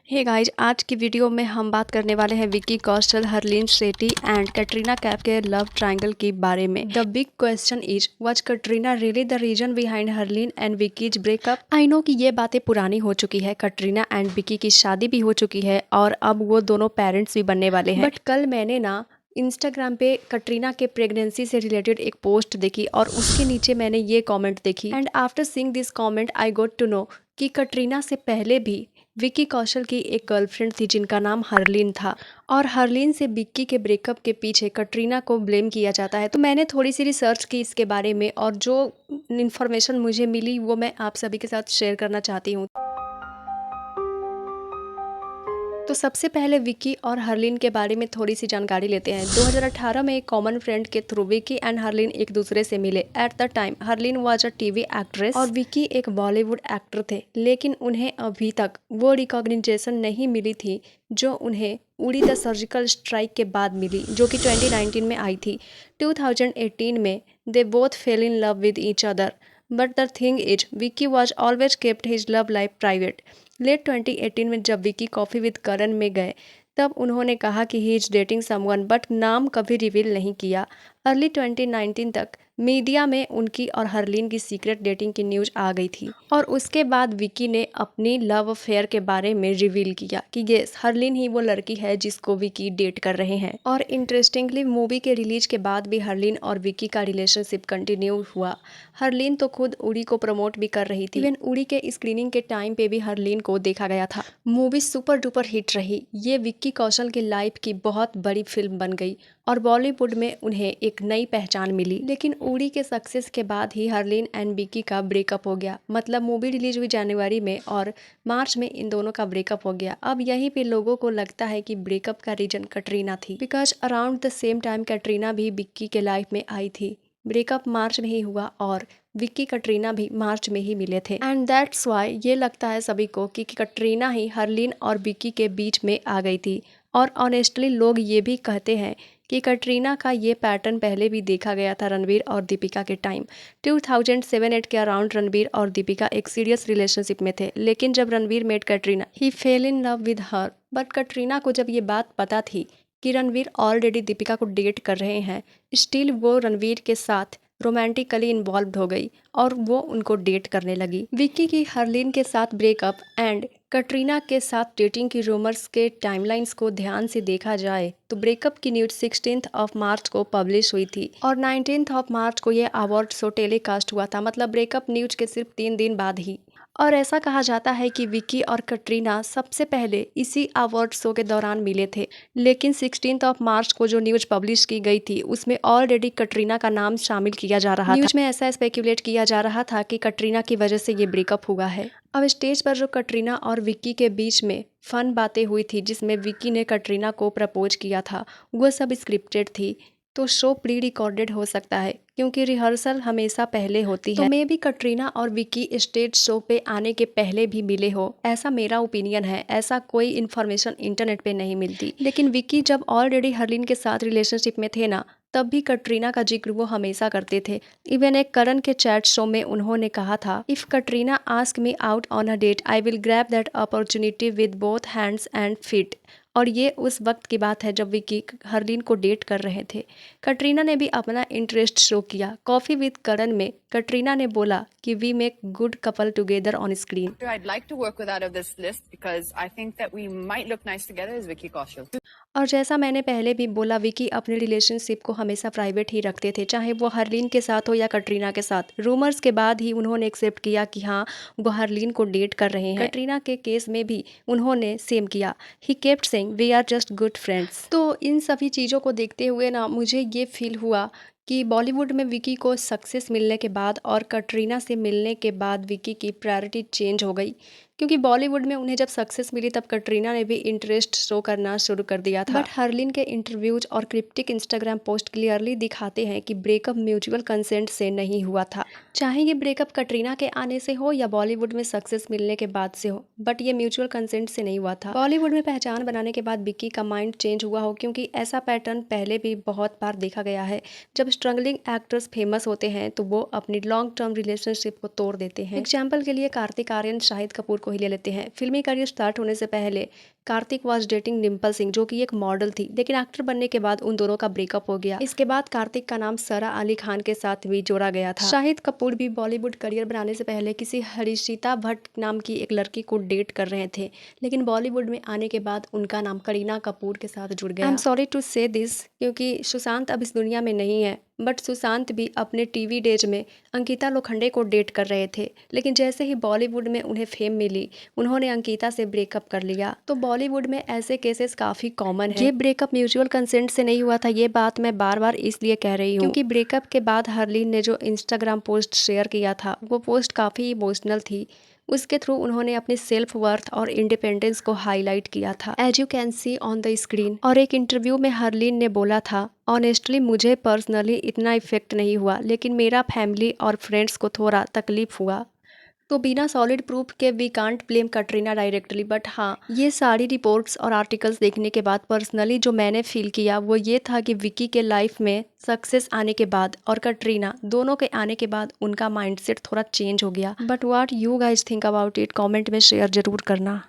Hey guys, आज की video में हम बात करने वाले हैं विक्की कौशल, हरलीन सेठी एंड कैटरीना कैफ के लव ट्रायंगल के बारे में। The big question is, was Katrina really the reason behind Harleen and Vicky's breakup? I know कि ये बातें पुरानी हो चुकी है। कैटरीना एंड विक्की की शादी भी हो चुकी है और अब वो दोनों पेरेंट्स भी बनने वाले हैं। बट कल मैंने ना इंस्टाग्राम पे कैटरीना के प्रेगनेंसी से रिलेटेड एक पोस्ट देखी और उसके नीचे मैंने ये कमेंट देखी and after seeing this comment I got to know कि कैटरीना से पहले भी विक्की कौशल की एक गर्लफ्रेंड थी जिनका नाम हरलीन था और हरलीन से विक्की के ब्रेकअप के पीछे कैटरीना को ब्लेम किया जाता है। तो मैंने थोड़ी सी रिसर्च की इसके बारे में और जो इन्फॉर्मेशन मुझे मिली वो मैं आप सभी के साथ शेयर करना चाहती हूँ। तो सबसे पहले विक्की और हरलीन के बारे में थोड़ी सी जानकारी लेते हैं। 2018 में एक कॉमन फ्रेंड के थ्रू विक्की एंड हरलीन एक दूसरे से मिले। At the time Harleen was a TV actress और विक्की एक बॉलीवुड एक्टर थे, लेकिन उन्हें अभी तक वो रिकॉग्निशन नहीं मिली थी जो उन्हें उड़ी द सर्जिकल स्ट्राइक के बाद मिली, जो कि 2019 में आई थी। 2018 में they both fell in love with each other, but the thing is Vicky was always kept his love life private. Late 2018 में जब विक्की कॉफ़ी विद करण में गए तब उन्होंने कहा कि he is dating someone, but नाम कभी रिवील नहीं किया। अर्ली 2019 तक मीडिया में उनकी और हरलीन की सीक्रेट डेटिंग की न्यूज आ गई थी और उसके बाद विक्की ने अपनी लव अफेयर के बारे में रिवील किया कि यस, हरलीन ही वो लड़की है जिसको विक्की डेट कर रहे हैं। और इंटरेस्टिंगली मूवी के रिलीज के बाद भी हरलीन और विक्की का रिलेशनशिप कंटिन्यू हुआ। हरलीन तो खुद उड़ी को प्रमोट भी कर रही थी। इवन उड़ी के स्क्रीनिंग के टाइम पे भी हरलीन को देखा गया था। मूवी सुपर डुपर हिट रही। ये विक्की कौशल की लाइफ की बहुत बड़ी फिल्म बन गई और बॉलीवुड में उन्हें एक नई पहचान मिली। लेकिन उड़ी के सक्सेस के बाद ही हरलीन एंड विक्की का ब्रेकअप हो गया। मतलब मूवी रिलीज हुई जनवरी में और मार्च में इन दोनों का ब्रेकअप हो गया। अब यहीं पे लोगों को लगता है कि ब्रेकअप का रीजन कैटरीना थी, because around the same time Katrina भी विक्की के लाइफ में आई थी। ब्रेकअप मार्च में ही हुआ और विक्की कैटरीना भी मार्च में ही मिले थे एंड दैट्स वाई ये लगता है सभी को कि कैटरीना ही हरलीन और विक्की के बीच में आ गई थी। और ऑनेस्टली लोग ये भी कहते हैं कि कैटरीना का ये पैटर्न पहले भी देखा गया था रणवीर और दीपिका के टाइम। 2007-8 के अराउंड रणवीर और दीपिका एक सीरियस रिलेशनशिप में थे, लेकिन जब Ranveer met Katrina he fell in love with her. But Katrina को जब ये बात पता थी कि रणवीर ऑलरेडी दीपिका को डेट कर रहे हैं, स्टिल वो रणवीर के साथ रोमांटिकली इन्वॉल्व हो गई और वो उनको डेट करने लगी। विक्की की हरलीन के साथ ब्रेकअप एंड कैटरीना के साथ डेटिंग की रूमर्स के टाइमलाइंस को ध्यान से देखा जाए तो ब्रेकअप की न्यूज 16 ऑफ मार्च को पब्लिश हुई थी और 19 ऑफ मार्च को ये अवार्ड शो टेलीकास्ट हुआ था। मतलब ब्रेकअप न्यूज के सिर्फ 3 दिन बाद ही। और ऐसा कहा जाता है कि विक्की और कैटरीना सबसे पहले इसी अवार्ड शो के दौरान मिले थे, लेकिन 16 ऑफ मार्च को जो न्यूज पब्लिश की गई थी उसमें ऑलरेडी कैटरीना का नाम शामिल किया जा रहा था। न्यूज में ऐसा स्पेक्यूलेट किया जा रहा था कि कैटरीना की वजह से ये ब्रेकअप हुआ है। अब स्टेज पर जो कैटरीना और विक्की के बीच में फन बातें हुई थी जिसमें विक्की ने कैटरीना को प्रपोज किया था, वो सब स्क्रिप्टेड थी। तो शो प्री रिकॉर्डेड हो सकता है क्योंकि रिहर्सल हमेशा पहले होती है। तो मे भी कैटरीना और विक्की स्टेज शो पे आने के पहले भी मिले हो, ऐसा मेरा ओपिनियन है। ऐसा कोई इन्फॉर्मेशन इंटरनेट पे नहीं मिलती। लेकिन विक्की जब ऑलरेडी हरलीन के साथ रिलेशनशिप में थे ना, तब भी कैटरीना का जिक्र वो हमेशा करते थे। इवन एक करण के चैट शो में उन्होंने कहा था, if Katrina ask me out on a date I will grab that opportunity with both hands and feet. और ये उस वक्त की बात है जब विक्की हरलीन को डेट कर रहे थे। कैटरीना ने भी अपना इंटरेस्ट शो किया। कॉफी विद करण में कैटरीना ने बोला कि we make good couple together on screen. I'd like to work with out of this list because I think that we might look nice together is Vicky Kaushal. और जैसा मैंने पहले भी बोला, विक्की अपने रिलेशनशिप को हमेशा प्राइवेट ही रखते थे, चाहे वो हरलीन के साथ हो या कैटरीना के साथ। रूमर्स के बाद ही उन्होंने एक्सेप्ट किया कि हाँ, वो हरलीन को डेट कर रहे हैं। कैटरीना के केस में भी उन्होंने सेम किया। He kept saying we are just good friends. तो इन सभी चीज़ों को देखते हुए ना मुझे ये फील हुआ कि बॉलीवुड में विक्की को सक्सेस मिलने के बाद और कैटरीना से मिलने के बाद विक्की की प्रायोरिटी चेंज हो गई, क्योंकि बॉलीवुड में उन्हें जब सक्सेस मिली तब कैटरीना ने भी इंटरेस्ट शो करना शुरू कर दिया था। बट हरलीन के इंटरव्यूज और क्रिप्टिक इंस्टाग्राम पोस्ट क्लियरली दिखाते हैं कि ब्रेकअप म्यूचुअल कंसेंट से नहीं हुआ था। चाहे ये ब्रेकअप कैटरीना के आने से हो या बॉलीवुड में सक्सेस मिलने के बाद से हो, बट ये म्यूचुअल कंसेंट से नहीं हुआ था। बॉलीवुड में पहचान बनाने के बाद विक्की का माइंड चेंज हुआ हो, क्योंकि ऐसा पैटर्न पहले भी बहुत बार देखा गया है। जब स्ट्रगलिंग एक्टर्स फेमस होते हैं तो वो अपनी लॉन्ग टर्म रिलेशनशिप को तोड़ देते हैं। एग्जाम्पल के लिए कार्तिक आर्यन शाहिद कपूर को को ही ले लेते हैं। फिल्मी करियर स्टार्ट होने से पहले कार्तिक वॉज डेटिंग डिम्पल सिंह, जो कि एक मॉडल थी, लेकिन एक्टर बनने के बाद उन दोनों का ब्रेकअप हो गया। इसके बाद कार्तिक का नाम सारा अली खान के साथ भी जोड़ा गया था। शाहिद कपूर भी बॉलीवुड करियर बनाने से पहले किसी हर्षिता भट्ट नाम की एक लड़की को डेट कर रहे थे, लेकिन बॉलीवुड में आने के बाद उनका नाम करीना कपूर के साथ जुड़ गया। आई एम सॉरी टू से दिस, क्योंकि सुशांत अब इस दुनिया में नहीं है, बट सुशांत भी अपने टीवी डेज में अंकिता लोखंडे को डेट कर रहे थे, लेकिन जैसे ही बॉलीवुड में उन्हें फेम मिली, उन्होंने अंकिता से ब्रेकअप कर लिया। तो बॉलीवुड में ऐसे केसेस काफ़ी कॉमन है। ये ब्रेकअप म्यूचुअल कंसेंट से नहीं हुआ था, ये बात मैं बार बार इसलिए कह रही हूँ क्योंकि ब्रेकअप के बाद हरलीन ने जो इंस्टाग्राम पोस्ट शेयर किया था, वो पोस्ट काफ़ी इमोशनल थी। उसके थ्रू उन्होंने अपनी सेल्फ वर्थ और इंडिपेंडेंस को हाईलाइट किया था, as you can see on the screen. और एक इंटरव्यू में हरलीन ने बोला था, ऑनेस्टली मुझे पर्सनली इतना इफेक्ट नहीं हुआ, लेकिन मेरा फैमिली और फ्रेंड्स को थोड़ा तकलीफ हुआ। तो बिना सॉलिड प्रूफ के we can't blame Katrina directly, but हाँ, ये सारी रिपोर्ट्स और आर्टिकल्स देखने के बाद पर्सनली जो मैंने फील किया वो ये था कि विकी के लाइफ में सक्सेस आने के बाद और कटरीना दोनों के आने के बाद उनका माइंडसेट थोड़ा चेंज हो गया। But what you guys think about it, comment में शेयर जरूर करना।